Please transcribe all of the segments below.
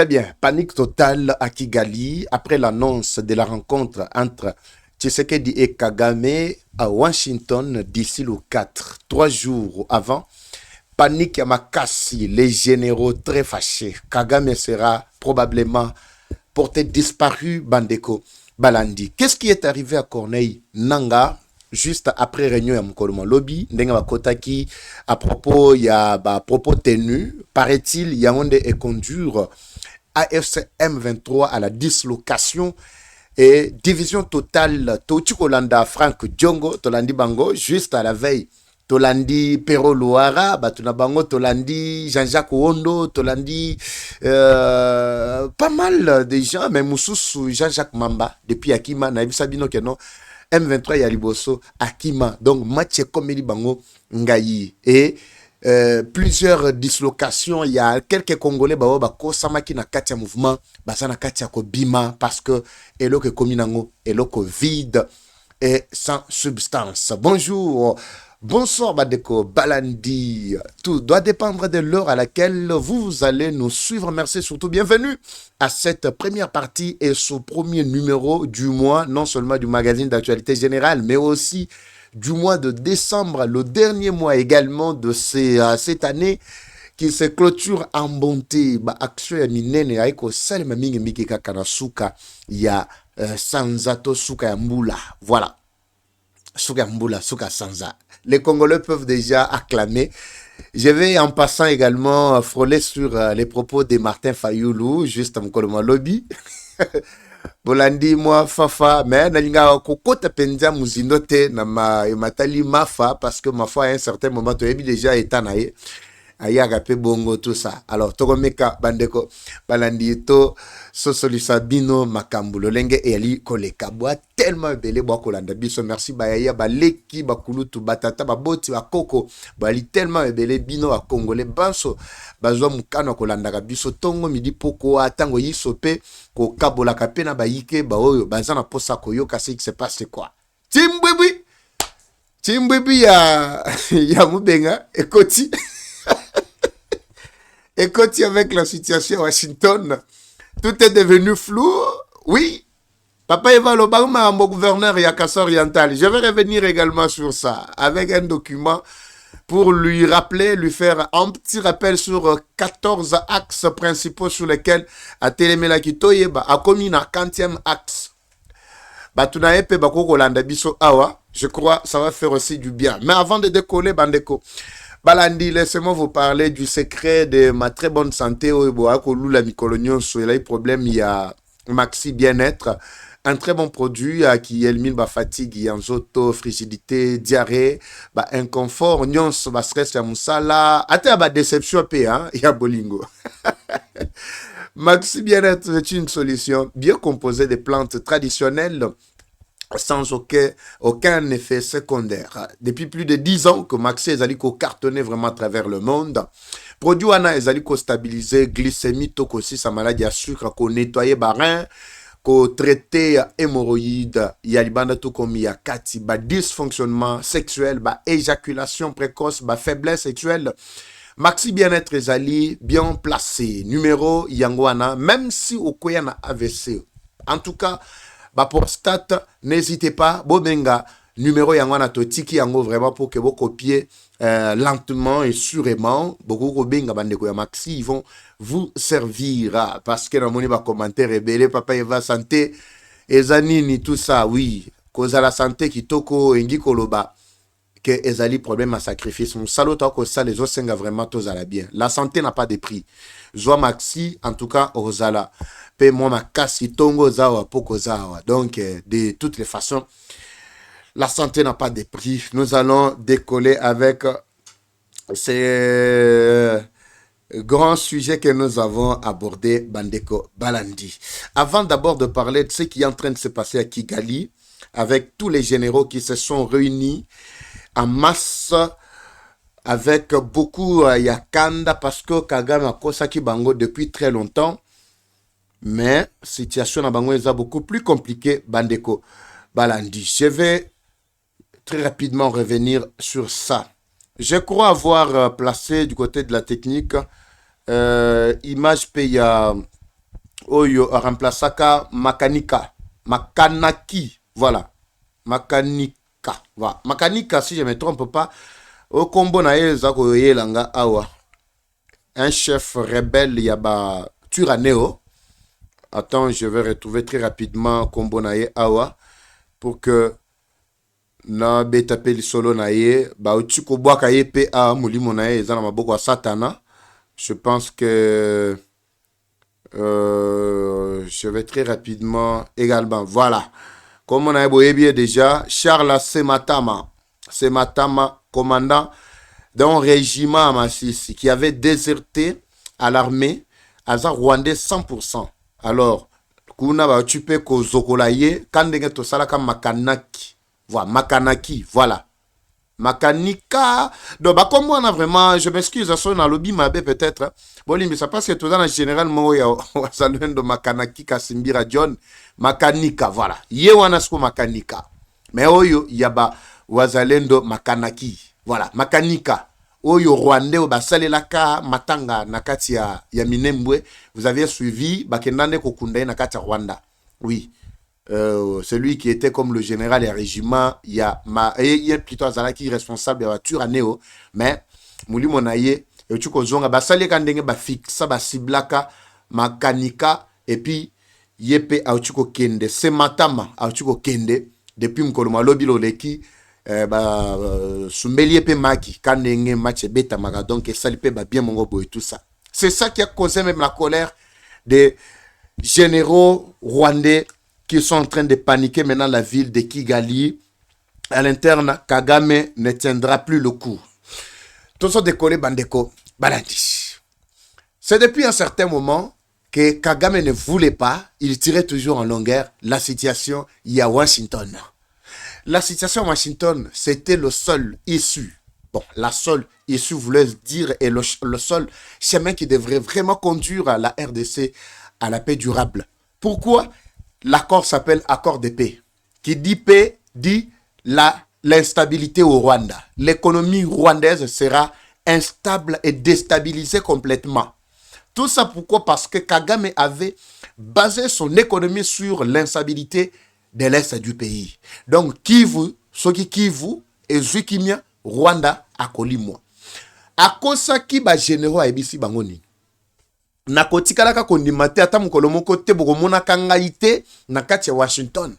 Très bien. Panique totale à Kigali après l'annonce de la rencontre entre Tshisekedi et Kagame à Washington d'ici le 4. 3 jours avant, panique à Makassi, les généraux très fâchés. Kagame sera probablement porté disparu, Bandeko Balandi. Qu'est-ce qui est arrivé à Corneille Nanga juste après réunion à Mkoloma Lobby, Ndenga Bakotaki, à propos, il y a propos tenus, paraît-il, Yaoundé et conduire AFC M23 à la dislocation et division totale. Touti Kolanda, Frank Djongo, Tolandi Bango, juste à la veille. Tolandi Pero Loara, Batuna Bango, Tolandi Jean-Jacques Wondo, Tolandi pas mal de gens, mais Moussous Jean-Jacques Mamba, depuis Akima, Naïb Sabino Keno, M23 Yaliboso, Akima, donc match Komeli Bango, Ngayi. Et plusieurs dislocations, il y a quelques Congolais Samaki na katia mouvement, basana katia ko bima parce que elo que kominango, elo ko vide et sans substance. Bonjour. Bonsoir Badeko Balandi. Tout doit dépendre de l'heure à laquelle vous allez nous suivre. Merci surtout. Bienvenue à cette première partie et ce premier numéro du mois, non seulement du magazine d'actualité générale, mais aussi du mois de décembre, le dernier mois également de cette année qui se clôture en bonté. Action ya minene ya iko salima mingi miki kaka suka ya Sanzato suka ya mbula. Voilà. Suka mbula, suka sanza. Les Congolais peuvent déjà acclamer. Je vais en passant également frôler sur les propos de Martin Fayoulou, juste à Mkoloma Lobby. Bolandi moi fafa mais nalinga kokota penza muzinote na matali mafa parce que ma foi à un certain moment tu as déjà été naé ayaka pe bongo tout ça. Alors tokomeka bandeko balandi to sosolisa bino makambulo lenge e ali koleka boa tellement belé boa kolanda biso merci bayaya baleki bakulutu batata baboti bakoko bali tellement belé bino a congolais banso bazwa mukano kolanda biso tongo midi poko atango yisope ko kabola kapena bayike ba oyo bazana posa koyoka ce qui se passe quoi. Timbwibi ya ya mubenga ekoti. Écoute, avec la situation à Washington, tout est devenu flou. Oui, Papa Eva Lobama, mon gouverneur Yakassa Oriental. Je vais revenir également sur ça avec un document pour lui rappeler, lui faire un petit rappel sur 14 axes principaux sur lesquels a Télémela Kitoye a commis un 40e axe. Batunaepe Bakoko Landa Biso Awa, je crois ça va faire aussi du bien. Mais avant de décoller, Bandeko, Balandi, laissez-moi vous parler du secret de ma très bonne santé. Problème, il y a Maxi Bien-être, un très bon produit qui élimine la fatigue, anxiété, frigidité, diarrhée, inconfort, stress, moussala, déception, il y a bolingo. Maxi Bien-être est une solution bien composée de plantes traditionnelles sans aucun effet secondaire. Depuis plus de 10 ans que Maxi Ezaliko cartonnait vraiment à travers le monde. Produit Wana Ezaliko stabiliser glycémie, aussi sa maladie à sucre, qu'on nettoyer barin, qu'on traiter hémorroïdes, yalibanda tout comme yakati, dysfonctionnement sexuel, éjaculation précoce, faiblesse sexuelle. Maxi Bien-être Ezali bien placé. Numéro Yangwana, même si au Koyana AVC. En tout cas, prostate, n'hésitez pas, Bobenga, numéro Yangwana Totiki Yango vraiment pour que vous copiez lentement et sûrement. Beaucoup Benga Bandeko ya Maxi, ils vont vous servir parce que dans mon commentaire rebelle, Papa Eva santé, Ezanini, tout ça, oui, cause à la santé qui toko engi koloba. Que ezali problème à sacrifice. Mon salaud que ça les autres senga vraiment tous à la bien. La santé n'a pas de prix. Joa Maxi en tout cas ozala. Paye moi ma casse tongo zawa poko zawa. Donc de toutes les façons la santé n'a pas de prix. Nous allons décoller avec ces grands sujets que nous avons abordés Bandeko Balandi. Avant d'abord de parler de ce qui est en train de se passer à Kigali avec tous les généraux qui se sont réunis en masse avec beaucoup Yakanda parce que Kagame a kosaki bango depuis très longtemps. Mais situation à bango est beaucoup plus compliquée, Bandeko Balandi. Je vais très rapidement revenir sur ça. Je crois avoir placé du côté de la technique image PIA oyo remplaçaka Makanika. Makanaki, voilà. Makanika, voilà. Makanika, si je ne me trompe pas, au combo na ezako yelanga awa. Un chef rebelle yaba Turaneo. Attends, je vais retrouver très rapidement combo na awa pour que na betape lisolo na ye ba utiko bwaka ye pe a mulimo na ye ezana maboko ya satana. Je pense que je vais très rapidement également. Voilà. Comme on a bien déjà, Charles Sematama, commandant d'un régiment à Massissi, qui avait déserté à l'armée, à Rwandais 100%. Alors, kuna ba tu peux ko zokolaye kandenge to sala comme makanaki. Voilà, makanaki, voilà. Makanika. Donc, bah, comme on a vraiment, je m'excuse, ça dans lobby mabe peut-être. Bon, mais ça passe que tout dans général, moi, il y a de Makanaki, Kasimbira John, Makanika, voilà. Yewanasko Makanika. Mais oyo, il y a ba, Wazalendo Makanaki, voilà, Makanika. Oyo Rwandais, Basalelaka, Matanga, Nakati ya Minembwe. Vous avez suivi, Bakendane Kokundae, Nakati Rwanda. Oui. Celui qui était comme le général et régiment, il y a plutôt Azalaki responsable de la voiture à Néo, mais Mouli Monaye, et tu connais, Basali Kandenge, Bafixa, Basiblaka, Makanika, et puis Yepe Autuko Kende, Sematama Autuko Kende, depuis Mkoloma Lobilo Leki, Sumbeli Yepe Maki, Kandenge, Match Beta Maga, donc Salipe bien Mongobo et tout ça. C'est ça qui a causé même la colère des généraux rwandais qui sont en train de paniquer maintenant la ville de Kigali. À l'interne, Kagame ne tiendra plus le coup. Tout ça décollé, Bandeko, Balandi. C'est depuis un certain moment que Kagame ne voulait pas, il tirait toujours en longueur la situation à Washington. La situation à Washington, c'était le seul issue. Bon, la seule issue voulait dire, et le seul chemin qui devrait vraiment conduire à la RDC à la paix durable. Pourquoi? L'accord s'appelle accord de paix. Qui dit paix, dit l'instabilité au Rwanda. L'économie rwandaise sera instable et déstabilisée complètement. Tout ça pourquoi? Parce que Kagame avait basé son économie sur l'instabilité de l'Est du pays. Donc, Kivu, Soki Kivu, et Zukimia, Rwanda, Akolimwa. Akosa ki ba généraux ebisi bangoni. Nakotikalaka kondimate ata mukolo moko te bokomona kangaite na kati ya Washington.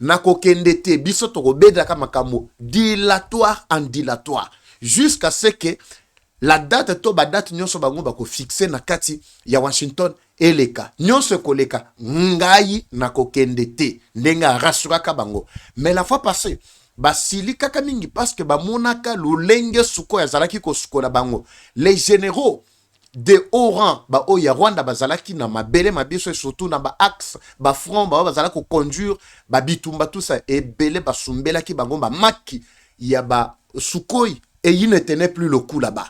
Nakokende te biso tokobedaka makambo dilatoire en dilatoire jusqu'à ce que la date to ba date nyonso bango bako fixer na kati ya Washington eleka nyonso koleka ngai nakokende te ndenga rasuraka bango. Mais la fois passée basili kaka mingi parce que bamonaka lolenge suko ya zalaki ko sukola bango. Les généraux de haut rang ba oya Rwanda bazalaki na mabele mabiso et surtout na ba axe ba front ba bazalaki ko conduire ba bitumba tout ça et belé ba sumbela ki bango ba maki ya ba Sukhoi et il ne tenait plus le coup là-bas.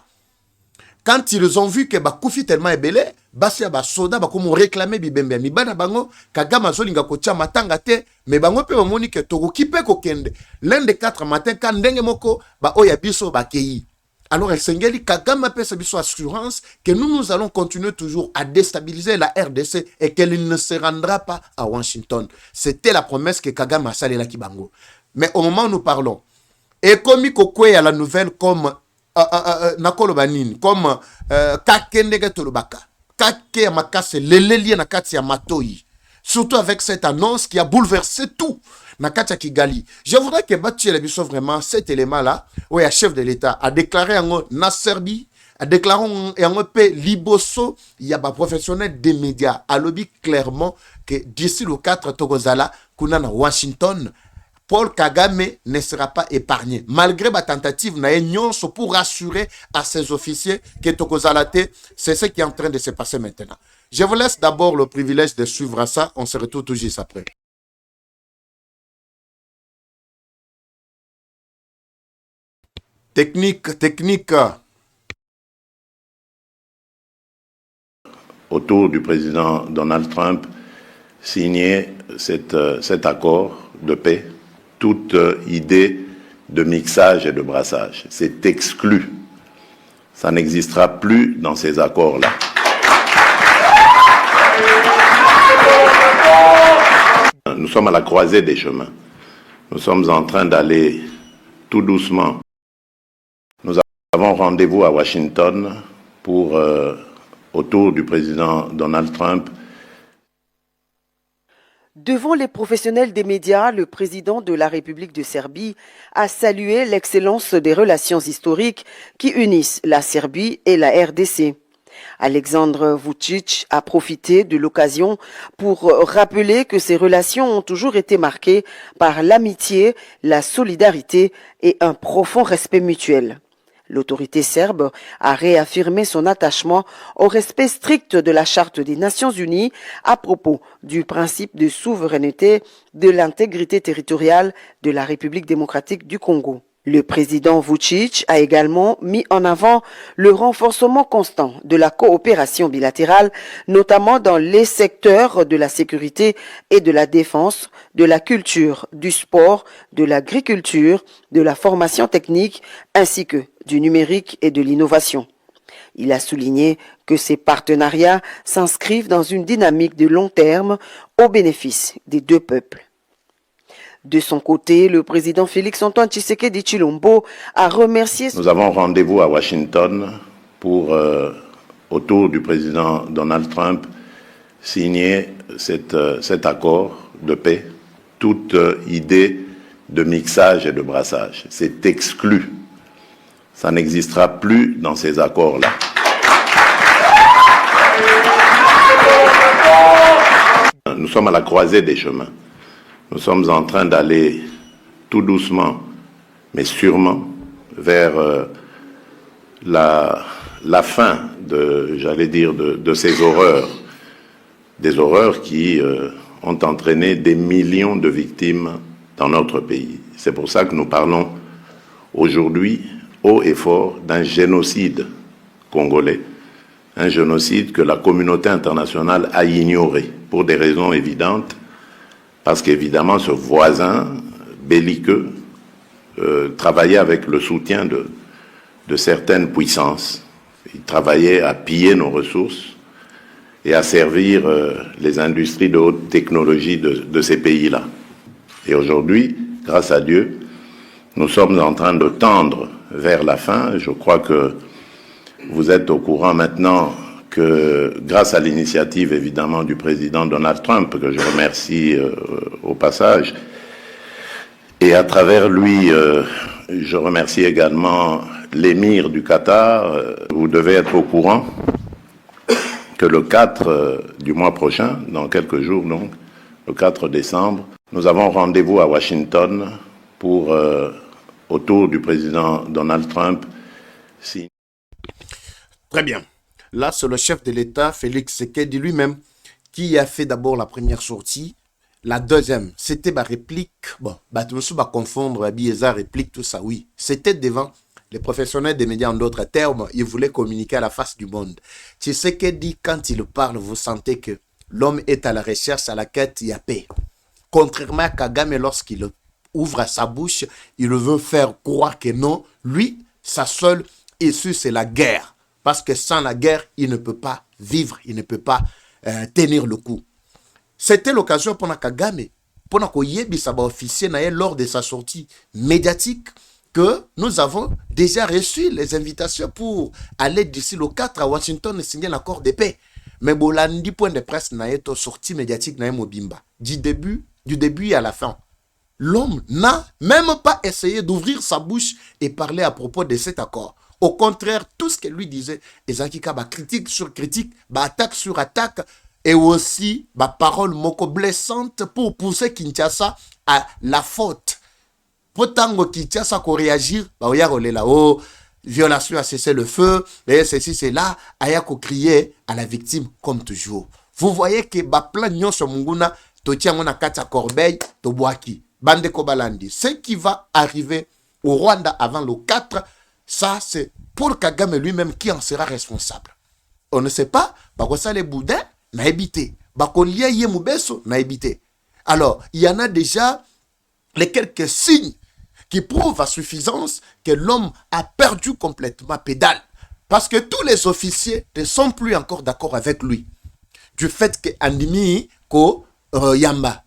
Quand ils ont vu que ba kufi tellement ebelé basi ya ba soda ba comme réclamer bibembe mi bana bango Kagame azolinga ko tia matanga te mais bango pe omoni ke toko kipe ko kende l'un des 4 matins quand ndenge moko ba oya biso ba kei. Alors, el Sengeli Kagame appelle sa assurance que nous allons continuer toujours à déstabiliser la RDC et qu'elle ne se rendra pas à Washington. C'était la promesse que Kagame a salé la Kibango. Mais au moment où nous parlons, et comme il a la nouvelle comme Nakolo Banini, comme Kakendege Tolobaka, Kake Makase, Leleli Nakati Matoi, surtout avec cette annonce qui a bouleversé tout. Nakatia Kigali. Je voudrais que Bati Lebiso vraiment cet élément-là, où le chef de l'État a déclaré en Nasserbi, a déclaré en paix Liboso, il y a des professionnels des médias, a lobby clairement que d'ici le 4 Togozala, Kunana Washington, Paul Kagame ne sera pas épargné. Malgré la tentative, pour rassurer à ses officiers que Togozalate, c'est ce qui est en train de se passer maintenant. Je vous laisse d'abord le privilège de suivre ça. On se retrouve tout juste après. Technique. Autour du président Donald Trump, signer cet accord de paix. Toute idée de mixage et de brassage, c'est exclu. Ça n'existera plus dans ces accords-là. sommes à la croisée des chemins. Nous sommes en train d'aller tout doucement. Nous avons rendez-vous à Washington pour, autour du président Donald Trump. Devant les professionnels des médias, le président de la République de Serbie a salué l'excellence des relations historiques qui unissent la Serbie et la RDC. Alexandre Vučić a profité de l'occasion pour rappeler que ces relations ont toujours été marquées par l'amitié, la solidarité et un profond respect mutuel. L'autorité serbe a réaffirmé son attachement au respect strict de la Charte des Nations Unies à propos du principe de souveraineté, de l'intégrité territoriale de la République démocratique du Congo. Le président Vučić a également mis en avant le renforcement constant de la coopération bilatérale, notamment dans les secteurs de la sécurité et de la défense, de la culture, du sport, de l'agriculture, de la formation technique, ainsi que du numérique et de l'innovation. Il a souligné que ces partenariats s'inscrivent dans une dynamique de long terme au bénéfice des deux peuples. De son côté, le président Félix-Antoine Tshisekedi Tshilombo a remercié... Nous avons rendez-vous à Washington pour, autour du président Donald Trump, signer cet accord de paix. Toute idée de mixage et de brassage, c'est exclu. Ça n'existera plus dans ces accords-là. Nous sommes à la croisée des chemins. Nous sommes en train d'aller tout doucement, mais sûrement, vers la fin de ces horreurs. Des horreurs qui ont entraîné des millions de victimes dans notre pays. C'est pour ça que nous parlons aujourd'hui haut et fort d'un génocide congolais. Un génocide que la communauté internationale a ignoré pour des raisons évidentes. Parce qu'évidemment, ce voisin belliqueux travaillait avec le soutien de certaines puissances. Il travaillait à piller nos ressources et à servir les industries de haute technologie de ces pays-là. Et aujourd'hui, grâce à Dieu, nous sommes en train de tendre vers la fin. Je crois que vous êtes au courant maintenant que grâce à l'initiative évidemment du président Donald Trump, que je remercie au passage, et à travers lui, je remercie également l'émir du Qatar. Vous devez être au courant que le 4 du mois prochain, dans quelques jours donc, le 4 décembre, nous avons rendez-vous à Washington pour, autour du président Donald Trump, Très bien. Là, c'est le chef de l'État, Félix Tshisekedi lui-même, qui a fait d'abord la première sortie. La deuxième, c'était ma réplique. Bon, tu me suis pas confondre, Bieza, réplique, tout ça, oui. C'était devant les professionnels des médias, en d'autres termes. Ils voulaient communiquer à la face du monde. Tshisekedi, quand il parle, vous sentez que l'homme est à la recherche, à la quête, il y a paix. Contrairement à Kagame, lorsqu'il ouvre sa bouche, il veut faire croire que non, lui, sa seule issue, c'est la guerre. Parce que sans la guerre, il ne peut pas vivre, il ne peut pas tenir le coup. C'était l'occasion pour Kagame, pour Koyebisa officier lors de sa sortie médiatique, que nous avons déjà reçu les invitations pour aller d'ici le 4 à Washington et signer l'accord de paix. Mais Bolandi, point de presse, n'a été sortie médiatique n'a Mobimba. Du début à la fin. L'homme n'a même pas essayé d'ouvrir sa bouche et parler à propos de cet accord. Au contraire, tout ce qu'elle lui disait, Ezakika, critique sur critique, attaque sur attaque, et aussi parole moko blessante pour pousser Kinshasa à la faute. Pour tango Kinshasa qu'on réagir, violation à cesser le feu, et ceci, c'est là, ayako crier à la victime comme toujours. Vous voyez que plan nyonso munguna, totiangona katia corbeille, toboaki, bande kobalandi. Ce qui va arriver au Rwanda avant le 4, ça, c'est pour Kagame lui-même qui en sera responsable. On ne sait pas, ça les boudins n'a habité. Bakolia Yemubeso n'a habité. Alors, il y en a déjà les quelques signes qui prouvent à suffisance que l'homme a perdu complètement pédale. Parce que tous les officiers ne sont plus encore d'accord avec lui. Du fait que Andimi Ko Yamba,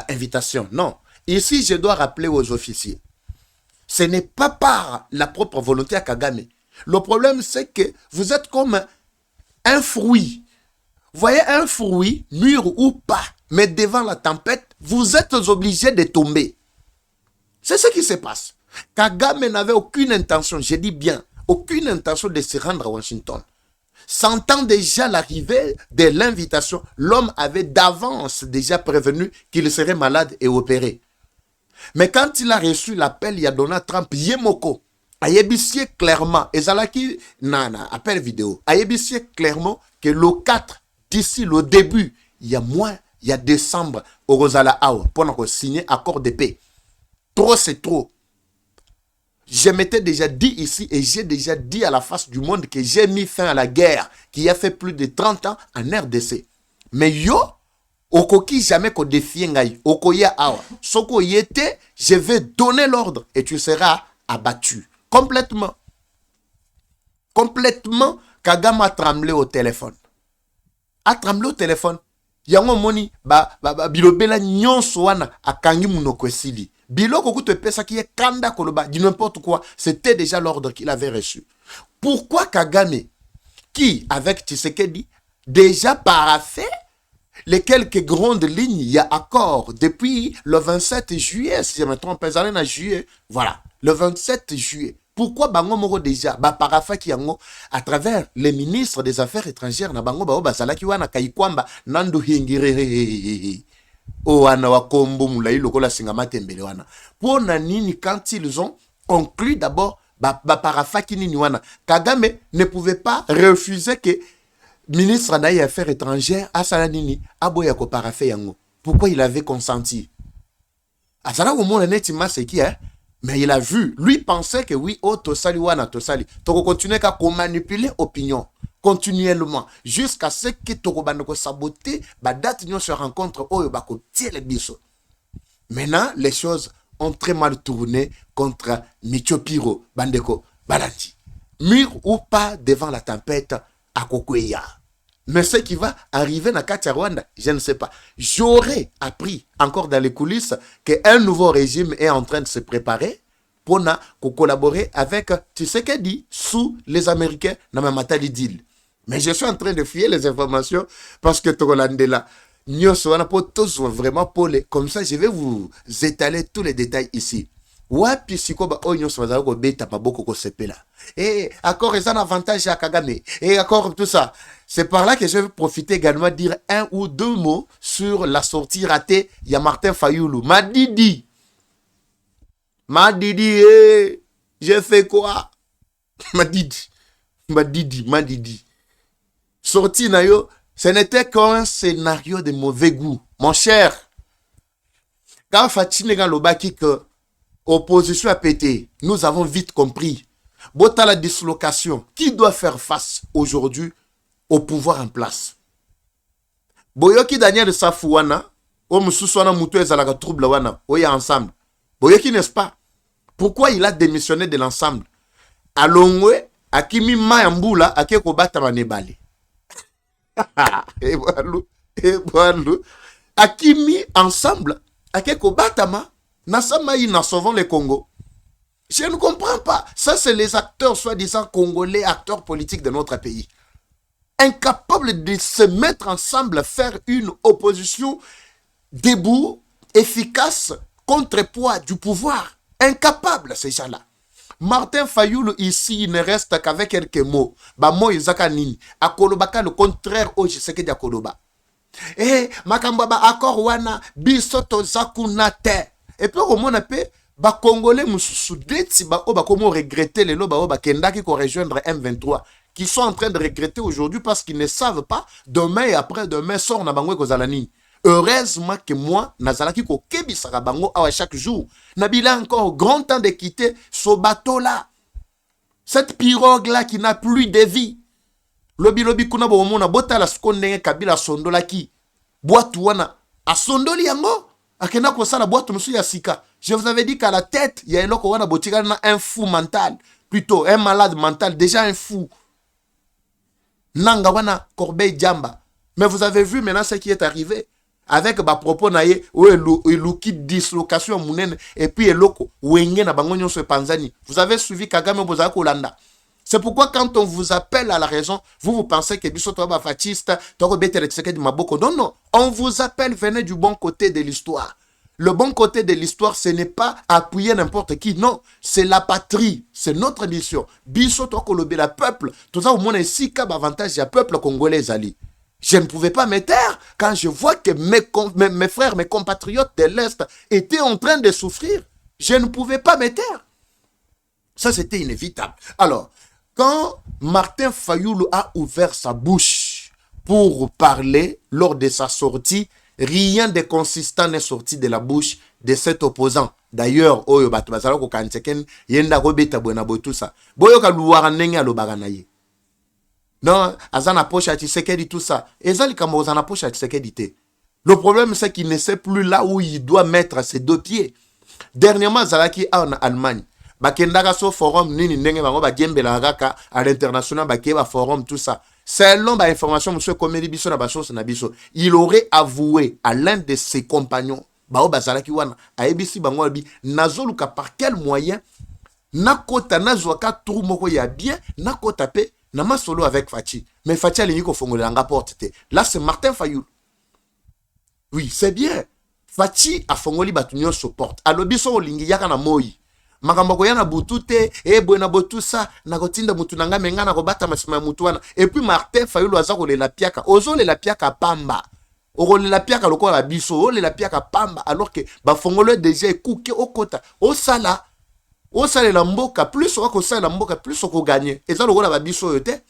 invitation. Non. Ici, je dois rappeler aux officiers. Ce n'est pas par la propre volonté à Kagame. Le problème, c'est que vous êtes comme un fruit. Vous voyez un fruit, mûr ou pas, mais devant la tempête, vous êtes obligé de tomber. C'est ce qui se passe. Kagame n'avait aucune intention, je dis bien, aucune intention de se rendre à Washington. Sentant déjà l'arrivée de l'invitation, l'homme avait d'avance déjà prévenu qu'il serait malade et opéré. Mais quand il a reçu l'appel, il a donné à Trump, Yemoko, a yebisié clairement, et Zalaki, nana, appel vidéo, a yebisié clairement que le 4, d'ici le début, il y a moins, il y a décembre, au Rosala Awa, pour signer accord de paix. Trop, c'est trop. Je m'étais déjà dit ici et j'ai déjà dit à la face du monde que j'ai mis fin à la guerre qui a fait plus de 30 ans en RDC. Mais yo, okoki jamais ko défie ngai, okoya awa. Soko yete, je vais donner l'ordre et tu seras abattu. Complètement. Complètement, Kagame a tremblé au téléphone. A tremblé au téléphone. Yango moni, bilobela nyonso wana akangi munoko esili. Biloko kutu pesa qui est kanda koloba, dit n'importe quoi, c'était déjà l'ordre qu'il avait reçu. Pourquoi Kagame, qui, avec Tshisekedi, déjà paraphé les quelques grandes lignes, il y a accord depuis le 27 juillet, si je me trompe, juillet, voilà, le 27 juillet. Pourquoi Bango Moro déjà, paraphé qui yango, à travers les ministres des Affaires étrangères, na Bango Bao Basalaki wana Kaikwamba, Nandu Hingire, oh, wana wakombo mulai lokola singama tembele wana. Pour nini quand ils ont conclu d'abord parafaki nini wana. Kagame ne pouvait pas refuser que ministre des Affaires étrangères asala nini aboya ko parafé yango. Pourquoi il avait consenti? Asala au monde netima c'est qui hein? Mais il a vu, lui pensait que oui, oh tosali wana tosali. Toko continuer qu'à manipuler opinion. Continuellement jusqu'à ce que Tokobandoko saboter ba date nous se rencontre au bako tiele biso. Maintenant les choses ont très mal tourné contre Micho Piro Bandeko Balandi. Mur ou pas devant la tempête à Kokoya. Mais ce qui va arriver dans Katia Rwanda, je ne sais pas. J'aurais appris encore dans les coulisses qu'un nouveau régime est en train de se préparer pour collaborer avec Tshisekedi sous les Américains dans ma matali deal. Mais je suis en train de fouiller les informations parce que Togolandela, vraiment polé. Comme ça, je vais vous étaler tous les détails ici. Wapi sikoba onyo swazalo ko beta maboko ko sepela. Et accord est un avantage à Kagame. Et accord tout ça. C'est par là que je vais profiter également de dire un ou deux mots sur la sortie ratée. Il y a Martin Fayoulou. Madidi, j'ai fait quoi? Madidi. Sorti nayo, ce n'était qu'un scénario de mauvais goût. Mon cher, quand Fatine Lobaki que opposition a pété, nous avons vite compris. Bota la dislocation. Qui doit faire face aujourd'hui au pouvoir en place? Boyoki Daniel Safouana, o Moussouana Moutou Ezalaga trouble wana, oya ensemble. Boyoki n'est-ce pas? Pourquoi il a démissionné de l'ensemble? Alongwe, Akimi Mayambula, Akeko Batama Nebale. Et voilà. Akimi ensemble, Akeko Batama, Nasamaï na sauvant le Congo. Je ne comprends pas. Ça, c'est les acteurs, soi-disant congolais, acteurs politiques de notre pays. Incapables de se mettre ensemble, faire une opposition debout, efficace, contrepoids du pouvoir. Incapables, ces gens-là. Martin Fayoulou, ici, il ne reste qu'avec quelques mots. Bamo Izakanini. Akolobaka, le contraire, au Tshisekedi Akoloba. Eh, Makambaba, accord wana, bisoto zakunate. Et puis, au moins, ba Congolais moussoudeti ba o ba comment regretter les loba o ba kendaki ko rejoindre M23 qui sont en train de regretter aujourd'hui parce qu'ils ne savent pas demain et après-demain sort na bango kozalani. Heureusement que moi nazalaki ko kebisaka bango à chaque jour. Nabila encore grand temps de quitter ce bateau là. Cette pirogue là qui n'a plus de vie. Lobi kuna bo mona bota la skondenge kabila sondola ki. Boatu wana a sondoli yango. Akena ko sala boîte musu ya sika. Je vous avais dit qu'à la tête, il y a un fou mental. Plutôt, un malade mental. Déjà un fou. Nanga wana Corbeil Djamba. Mais vous avez vu maintenant ce qui est arrivé. avec ba propos na ye ou eluki dislocation munene et puis eloko wenge na bango nyonso panzani. Vous avez suivi Kagame bozaka kolanda. C'est pourquoi quand on vous appelle à la raison, vous pensez que biso to ba fasciste, to betere Tshisekedi maboko. Non non, on vous appelle, venez du bon côté de l'histoire. Le bon côté de l'histoire, ce n'est pas appuyer n'importe qui. Non, c'est la patrie. C'est notre mission. Biso to kolobe la peuple. Tout ça au moins ici comme avantage ya peuple congolais ali. Je ne pouvais pas me taire quand je vois que mes frères, mes compatriotes de l'Est étaient en train de souffrir. Je ne pouvais pas me taire. Ça, c'était inévitable. Alors, quand Martin Fayulu a ouvert sa bouche pour parler lors de sa sortie, rien de consistant n'est sorti de la bouche de cet opposant. D'ailleurs, oyo bato bazala ko kantseken yenda ko beta bona botu ça. Boyo ka luwara ndenge alobaka na ye. Non, azana poche à Tshisekedi tout ça. Ezali kamo azana poche à Tshisekedi te. Le problème c'est qu'il ne sait plus là où il doit mettre ses deux pieds. Dernièrement zalaki en Allemagne. Bakendaka so forum nini ndenge bango ba gembela kaka à l'international bakeba forum tout ça. Selon ba information monsieur Komeli biso na basource na biso, il aurait avoué à l'un de ses compagnons bao bazalaki wana ayebisi bango bi nazoluka par quel moyen nakota nazwaka tour moko ya bien nakota pe na masolo avec Fachi. Mais Fachi alingi ko fongola nga porte te. Là c'est Martin Fayulu. Oui, c'est bien. Fachi a fongoli batunyo so porte. Alobiso olingi yaka na moi. Makambo ko yana butute bwena botusa na kotinda mutu nanga menga na kobata masima mutu wana. Et puis Martin Fayulu aza ko lela piaka. Ozo lela piaka pamba. Oro lela piaka loko la biso, o lela piaka pamba alors que ba fongolo déjà ekuke okota. O sala la mboka plus o sala la mboka plus o gagner. Et ça loko la ba biso yote.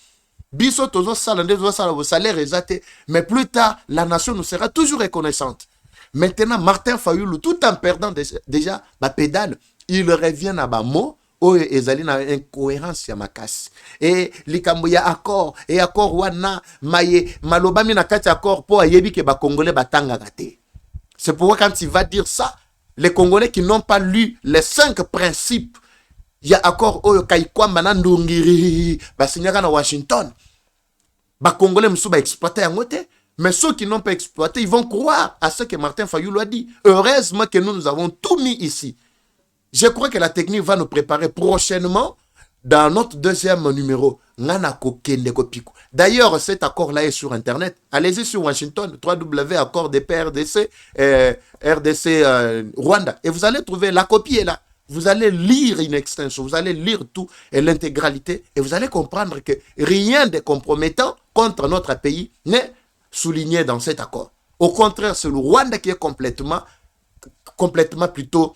Biso tozo sala ndezo sala vos salaires exactés, mais plus tard la nation nous sera toujours reconnaissante. Maintenant Martin Fayulu tout en perdant déjà ba pédale, il revient à ba mot oyo ezali na incohérence ya makasi. Et likambo ya accord et accord wana maye malobami na kati accord po ayebi ke ba congolais batanga gate. C'est pourquoi quand il va dire ça, les Congolais qui n'ont pas lu les 5 principes, il y a accord oyo kaikwamba na ndongiri ba signaka na Washington. Ba Congolais mso ba exploiter yango te. Mais ceux qui n'ont pas exploité, ils vont croire à ce que Martin Fayulu a dit. Heureusement que nous avons tout mis ici. Je crois que la technique va nous préparer prochainement dans notre deuxième numéro. D'ailleurs, cet accord-là est sur Internet. Allez-y sur Washington, www.accord-DP-RDC, RDC Rwanda. Et vous allez trouver, la copie est là. Vous allez lire une extension, vous allez lire tout et l'intégralité. Et vous allez comprendre que rien de compromettant contre notre pays n'est souligné dans cet accord. Au contraire, c'est le Rwanda qui est complètement plutôt,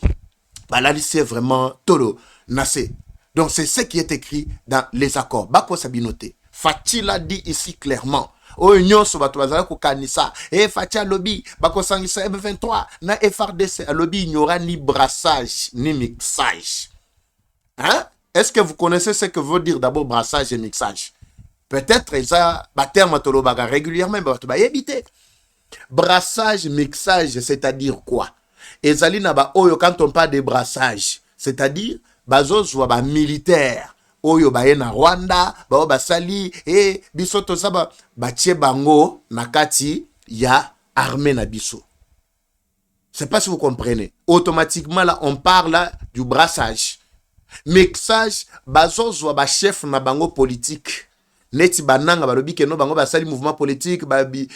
là, c'est vraiment tolo, nassé. Donc, c'est ce qui est écrit dans les accords. Bako Sabinote. Fachi l'a dit ici clairement. Oh, union sur Batouazala Koukanissa. Et Fachi lobby. Bako Sangissa M23. Na FRDC lobby, il n'y aura ni brassage, ni mixage. Hein? Est-ce que vous connaissez ce que veut dire d'abord brassage et mixage? Peut-être, ça, terme tolobaga régulièrement, mais éviter. Brassage, mixage, c'est-à-dire quoi? Et Zalina ba oyo quand on parle de brassage, c'est-à-dire bazo soit militaire. Oyo ba na Rwanda, ba sali et bisoto saba ba tie bango nakati ya armée na biso. Je sais pas si vous comprenez. Automatiquement là on parle là du brassage. Mixage bazo soit ba chef na bango politique. Neti bananga balobi ke no bango basali mouvement politique ba bi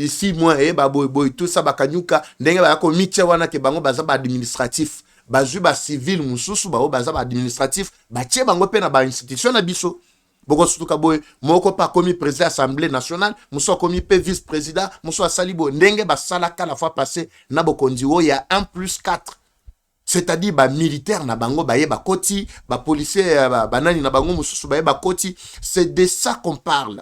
6 mois ba boy tout ça bakanyuka ndenge ba ko mitia wana ke bango baza ba administratif bazu ba civil mususu ba baza ba administratif ba tie bango pe na ba institution na biso boko sutuka boy moko pa komi président assemblée nationale muso komi pe vice président muso asali bo ndenge ba salaka la fois passée na bokondi o ya 1+4. C'est-à-dire ba militaire na bango ba yeba koti, ba policier ba nani na bango mususu ba yeba koti, c'est de ça qu'on parle.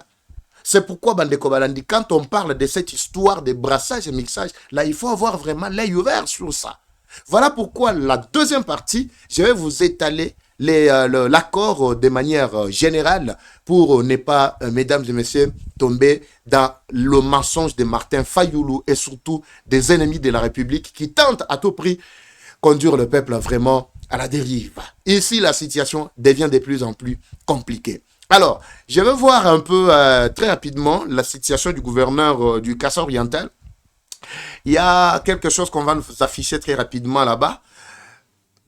C'est pourquoi bandeko balandi quand on parle de cette histoire de brassage et mixage, là il faut avoir vraiment l'œil ouvert sur ça. Voilà pourquoi la deuxième partie, je vais vous étaler l'accord de manière générale pour ne pas, mesdames et messieurs, tomber dans le mensonge de Martin Fayulu et surtout des ennemis de la République qui tentent à tout prix conduire le peuple vraiment à la dérive. Ici, la situation devient de plus en plus compliquée. Alors, je vais voir un peu très rapidement la situation du gouverneur du Kasaï oriental. Il y a quelque chose qu'on va nous afficher très rapidement là-bas.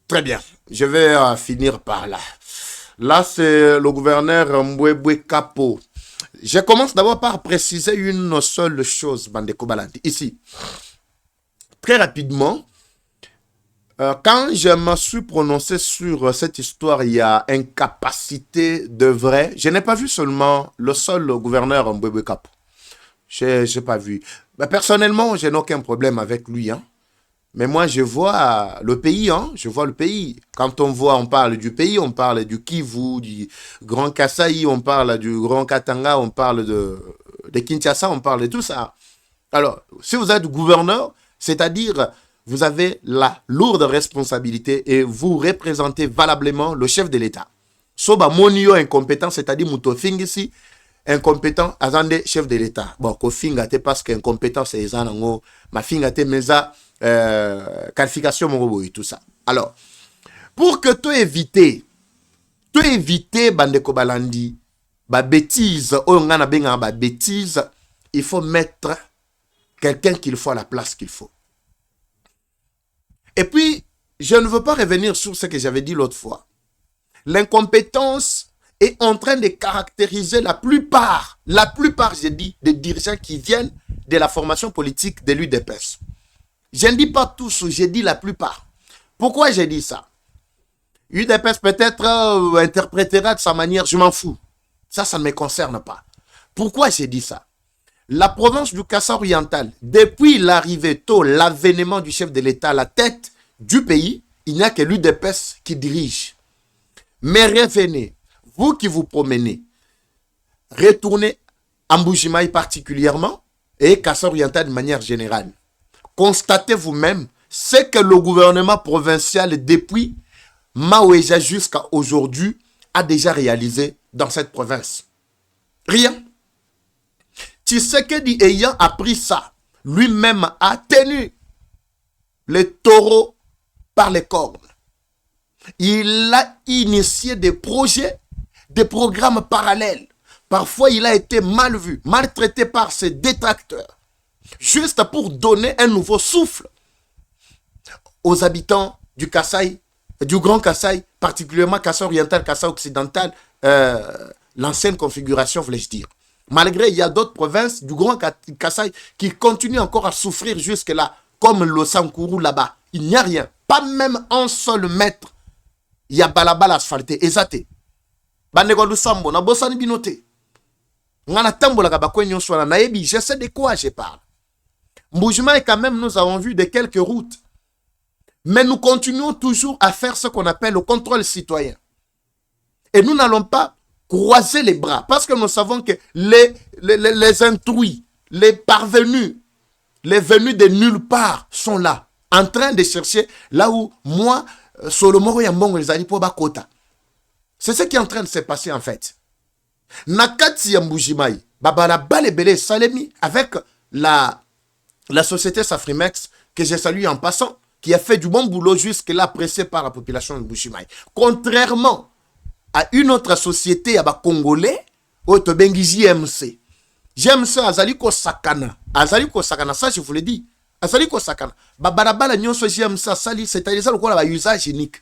Très bien. Je vais finir par là. Là, c'est le gouverneur Mbwebwe Kapo. Je commence d'abord par préciser une seule chose, Bandeko Balandi. Ici, très rapidement, quand je me suis prononcé sur cette histoire, il y a incapacité de vrai. Je n'ai pas vu seulement le seul gouverneur Mbwebwe Kapo. Je n'ai pas vu. Mais personnellement, je n'ai aucun problème avec lui. Hein. Mais moi, je vois le pays. Hein. Je vois le pays. Quand on parle du pays, on parle du Kivu, du Grand Kasaï, on parle du Grand Katanga, on parle de Kinshasa, on parle de tout ça. Alors, si vous êtes gouverneur, c'est-à-dire vous avez la lourde responsabilité et vous représentez valablement le chef de l'État. Soba monio incompétent, c'est-à-dire Moutofingisi, incompétent, azande chef de l'État. Bon, kofingate parce qu'incompétent, c'est zanango, ma fingate meza, qualification mon tout ça. Alors, pour que tu évites, Bandeko Balandi, bêtise, bêtise, il faut mettre quelqu'un qu'il faut à la place qu'il faut. Et puis, je ne veux pas revenir sur ce que j'avais dit l'autre fois. L'incompétence est en train de caractériser la plupart, j'ai dit, des dirigeants qui viennent de la formation politique de l'UDPS. Je ne dis pas tous, j'ai dit la plupart. Pourquoi j'ai dit ça? UDPS peut-être interprétera de sa manière, je m'en fous. Ça ne me concerne pas. Pourquoi j'ai dit ça? La province du Kassa oriental, depuis l'arrivée tôt, l'avènement du chef de l'État à la tête du pays, il n'y a que l'UDPS qui dirige. Mais revenez, vous qui vous promenez, retournez à Mbujimaï particulièrement et Kassa oriental de manière générale. Constatez vous-même ce que le gouvernement provincial depuis Maouéja jusqu'à aujourd'hui a déjà réalisé dans cette province. Rien. Tshisekedi ayant appris ça, lui-même a tenu les taureaux par les cornes. Il a initié des projets, des programmes parallèles. Parfois, il a été mal vu, maltraité par ses détracteurs, juste pour donner un nouveau souffle aux habitants du Kasaï, du Grand Kasaï, particulièrement Kassa oriental, Kassa occidental, l'ancienne configuration, voulais-je dire. Malgré, il y a d'autres provinces du Grand Kasaï qui continuent encore à souffrir jusque-là, comme le Sankourou là-bas. Il n'y a rien, pas même un seul mètre. Il y a balabala asphalté, ezate. Bandeko Lusambo, na bosani binote. Ngana tambola kabakwe nyonso na naebi, je sais de quoi je parle. Mbujimaï, quand même, nous avons vu de quelques routes. Mais nous continuons toujours à faire ce qu'on appelle le contrôle citoyen. Et nous n'allons pas croiser les bras. Parce que nous savons que les intrus, les parvenus, les venus de nulle part sont là. En train de chercher là où moi, Solomon Yambongo, les alliés pour Bakota. C'est ce qui est en train de se passer en fait. Nakati Yamboujimaï, Babala Balebele Salemi, avec la société Safrimex, que j'ai salué en passant, qui a fait du bon boulot jusque-là, pressé par la population de Mbujimaï. Contrairement à une autre société, à Congolais, au Tobengi JMC. JMC, Azaliko Sakana. Azaliko Sakana, ça je vous l'ai dit. Azaliko Sakana. Babarabala nyonso JMC, Sali, c'est-à-dire ça, le quoi, usage unique.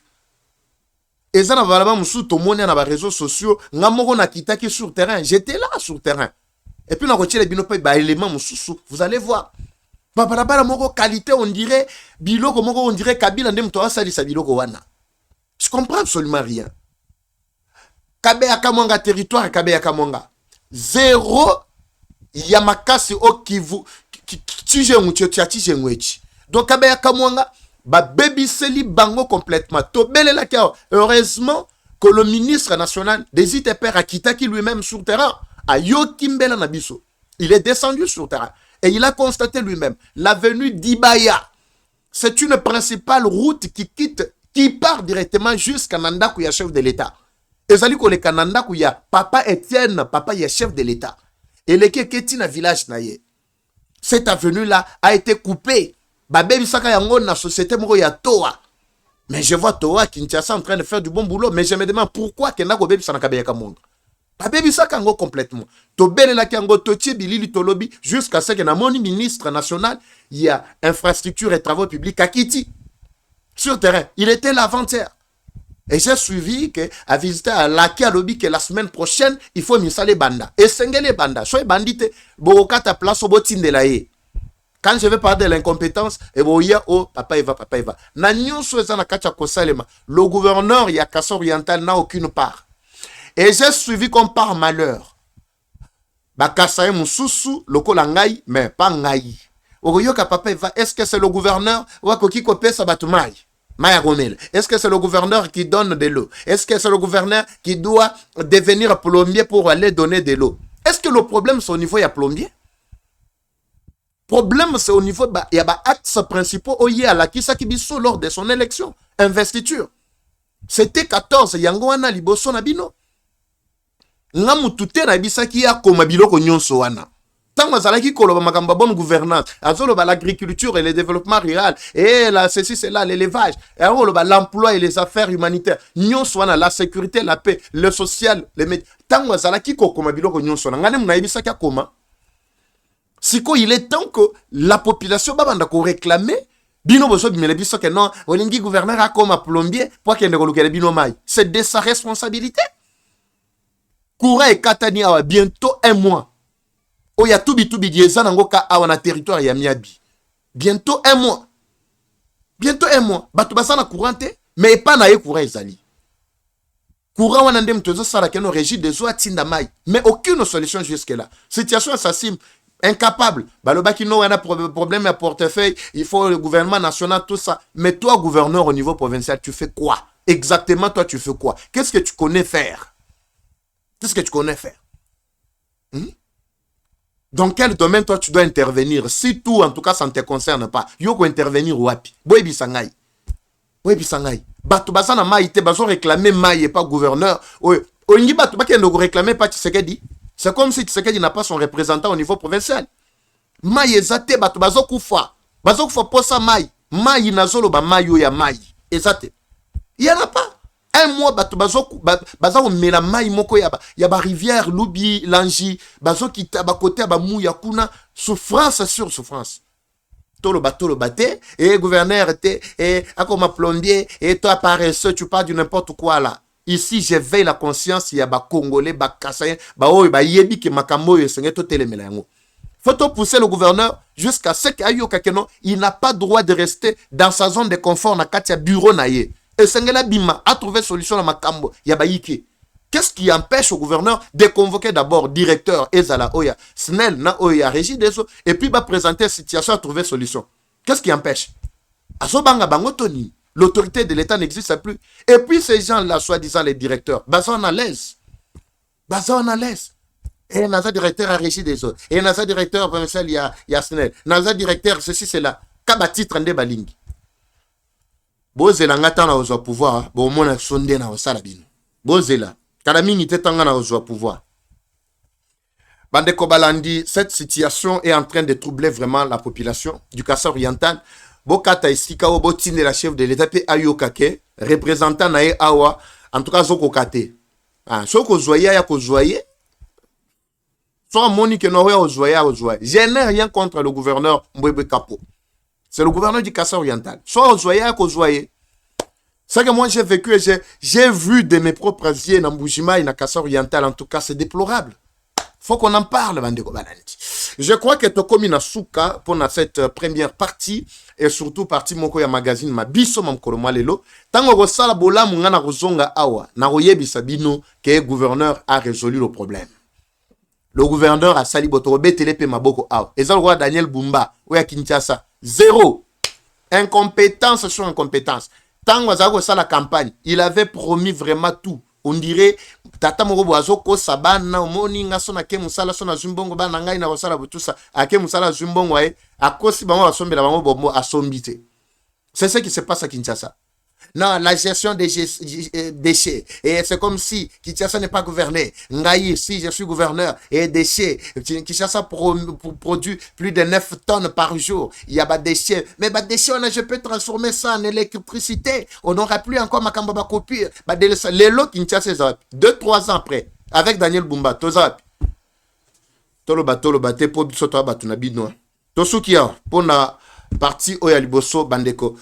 Et ça, normalement, moussou, tout le monde dans les réseaux sociaux, n'amoro na kitaki sur terrain. J'étais là sur terrain. Et puis, on a retiré les binopé, bah, éléments, moussou, vous allez voir. Babarabala moko qualité, on dirait, biloko moko, on dirait, Kabila, ndem toa sali sa biloko wana. Je comprends absolument rien. Kabeya Kamwanga territoire, Kabeya Kamwanga. Zéro Yamakasi o Kivu, donc Kabeya Kamwanga, ba baby seli bango complètement. Tobele la kao. Heureusement que le ministre national des ITPR a quitté qui lui-même sur terrain, a Yokimbela Nabiso. Il est descendu sur terrain et il a constaté lui-même l'avenue d'Ibaya. C'est une principale route qui part directement jusqu'à Nanda, où il y a chef de l'État. Et ça dit que le Kananda, où il y a Papa Etienne, Papa, il y a chef de l'État. Et le Keketina village naye. Cette avenue-là a été coupée. Babé Saka Yango, la société Moro Toa. Mais je vois Toa Kinshasa en train de faire du bon boulot. Mais je me demande pourquoi Kenako Baby Sanakabe Yakamon. babebisaka yango complètement. Tobelelaki yango totie bilili tolobi jusqu'à ce que na moni ministre national il y a infrastructure et travaux publics à Kiti sur terrain. Il était l'avant-hier. Et j'ai suivi que à visiter à Laki à lobby que la semaine prochaine il faut misale banda. Et sengele banda, soy bandite bokata place au botin de la ye. Quand je vais parler de l'incompétence, et bon, oh, papa il va. Na nyonso eza na kacha kosalema. Le gouverneur ya Kasaï oriental n'a aucune part. Et j'ai suivi comme par malheur. Ba Kasaï mususu loko la ngai mais pas ngai. Oyoka papa il va. Est-ce que c'est le gouverneur ou koki kopé sa batumai? Est-ce que c'est le gouverneur qui donne de l'eau? Est-ce que c'est le gouverneur qui doit devenir plombier pour aller donner de l'eau? Est-ce que le problème c'est au niveau il y a plombier? Problème c'est au niveau il y a axes principaux oye à la Kisaki Biso lors de son élection, investiture. C'était 14 yangoana liboso na bino. Nga mutute na bisaki ya koma biloko nyonso wana. Tant azalaki koloba makamba bonne gouvernance, azoloba l'agriculture et le développement rural et la ceci c'est là l'élevage, et azoloba l'emploi et les affaires humanitaires. Nyonso wana la sécurité, la paix, le social, les médias. Tant azalaki koma biloko nyonso wana. Ngane muna bisaki ya koma. Siko il est temps que la population babanda ko réclamer bino boso bimele biso que non, olingi gouverneur a comme plombier pour qu'il ne kolukele bino mai. C'est de sa responsabilité. Courant et Katani awa bientôt un mois. Oya tubi dieza nangoka awa na territoire ya Miabi. Bientôt un mois. Bientôt un mois. Batu basana courante mais pas na ye courant ezali. Courant wana ndem tozo sala keno régie des eaux atinda mai. Mais aucune solution jusque là. Situation assassine. Incapable. Balobaki no a problème à portefeuille, il faut le gouvernement national, tout ça. Mais toi, gouverneur au niveau provincial, tu fais quoi? Exactement, toi, tu fais quoi? Qu'est-ce que tu connais faire? Qu'est-ce que tu connais faire? Dans quel domaine, toi, tu dois intervenir? Si tout, en tout cas, ça ne te concerne pas, yoko intervenir wapi? Boy bisangai. Boy bisangai. Batu basana maïté, baso réclamer maï et pas gouverneur. Oingi batu baki endo réclamer pas Tshisekedi. C'est comme si Tshisekedi n'a pas son représentant au niveau provincial. Maï ezate batu bazo kufa. Bazo kufa posa maï. Maï nazolo ba maï ya maï. Ezate. Il y en a pas. Un mois batu bazo mela maï moko yaba rivière Lubi Langi bazo kita ba côté ba mouya kuna souffrance sur souffrance. Tolo bate et gouverneur était et comme plombier et toi paresseux tu parles de n'importe quoi là. Ici, je veille la conscience, il y a des Congolais, des Kassaïens, des Yebi qui makambo yesengeto telemelango. Faut pousser le gouverneur jusqu'à ce qu'il n'a pas droit de rester dans sa zone de confort na katia bureau na ye. Et sengela bima a trouvé solution na makambo ya bayiki. Qu'est-ce qui empêche au gouverneur de convoquer d'abord directeur Ezala Oya, Snell na Oya régie des eaux et puis va présenter situation à trouver solution. Qu'est-ce qui empêche? Asobanga bangotoni. L'autorité de l'État n'existe plus. Et puis ces gens-là, soi-disant les directeurs, basant à l'aise. Basant à l'aise. Et Naza directeur a régi des autres. Et Naza directeur provincial, il y a Snell. Naza directeur, ceci, c'est là. Kabati trende balingi. Bozela ngata na ozo pouvoir. Bo mona sonde na osala bino. Bozela. Kalamini tetanga na ozo pouvoir. Bande Kobalandi, cette situation est en train de troubler vraiment la population du Kasaï oriental. Bokata isika obotine la chef de l'État pe ayokake représentant nae awa en tout cas zoko kate soko zoya ya ko zoyer soit monique no ya zoya je n'ai rien contre le gouverneur Mbwebe Kapo, c'est le gouverneur du Kasaï oriental, soit zoya ya ko zoyer. C'est que moi j'ai vécu et j'ai vu de mes propres yeux dans Mbujima et dans Kasaï oriental, en tout cas c'est déplorable. Faut qu'on en parle, Bandeko Balandi. Je crois que Tokomi na Souka pour cette première partie et surtout partie moko ya magazine Mabiso Mamkoloma lelo. Tango rosala bola mungana rozonga awa na royebi sabino que le gouverneur a résolu le problème. Le gouverneur a sali botorobe telepe maboko awa. Et ça le roi Daniel Bumba oya Kinshasa zéro incompétence sur incompétence. Tango za rosala campagne, il avait promis vraiment tout. On dirait tata moko boazo ko sabana omoni ngaso na ke musala so na zumbongo bana ngai na kosala butusa ake musala zumbongo aye akosi bango asombela bango bombo asombite. C'est ce qui se passe à Kinshasa. Non, la gestion des déchets. Et c'est comme si Kinshasa n'est pas gouverné. Ngai, si je suis gouverneur, et déchets. Kinshasa produit plus de 9 tonnes par jour. Il y a des déchets. Mais des déchets, je peux transformer ça en électricité. On n'aura plus encore ma cambaba copie. Les lots Kinshasa, 2-3 ans après. avec Daniel Bumba toza toloba te po biso to batu na bino to suki ya pona parti oya liboso bandeko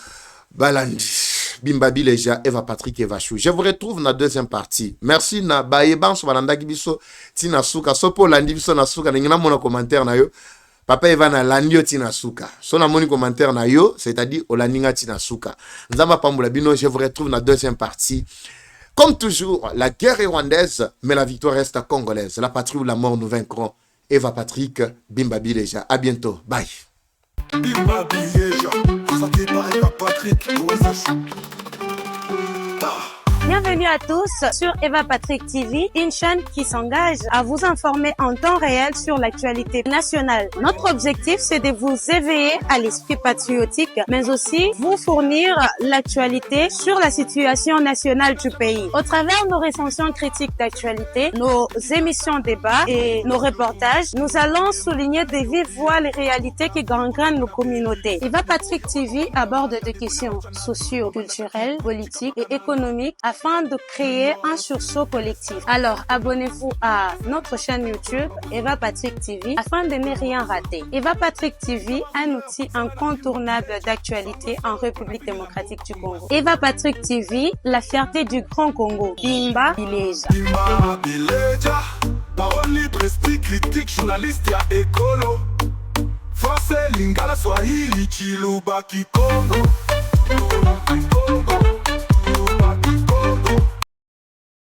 balandi Bimba Bileja Eva Patrick Evachou. Je vous retrouve dans la deuxième partie. Merci na bayeban so balanda gibiso tina suka sopo landi biso na suka ngina mona commentaire na yo papa Eva na landio tina suka so na moni commentaire na yo c'est-à-dire olaninga tina suka nzamba pambola bino. Je vous retrouve dans la deuxième partie. Comme toujours, la guerre est rwandaise, mais la victoire reste congolaise. La patrie ou la mort, nous vaincrons. Eva Patrick, Bimba Bileja. À bientôt. Bye. Bimba Bileja, présenté par Eva Patrick. Bienvenue à tous sur Eva Patrick TV, une chaîne qui s'engage à vous informer en temps réel sur l'actualité nationale. Notre objectif, c'est de vous éveiller à l'esprit patriotique, mais aussi vous fournir l'actualité sur la situation nationale du pays. Au travers de nos recensions critiques d'actualité, nos émissions débats et nos reportages, nous allons souligner de vive voix les réalités qui gangrènent nos communautés. Eva Patrick TV aborde des questions socio-culturelles, politiques et économiques afin de créer un sursaut collectif. Alors, abonnez-vous à notre chaîne YouTube Eva Patrick TV afin de ne rien rater. Eva Patrick TV, un outil incontournable d'actualité en République démocratique du Congo. Eva Patrick TV, la fierté du Grand Congo. Bimba Bileja. Bimba Bileja, parole libre, esprit critique, journaliste ya écolo. Français, Lingala, Swahili, Chiluba, Kikongo.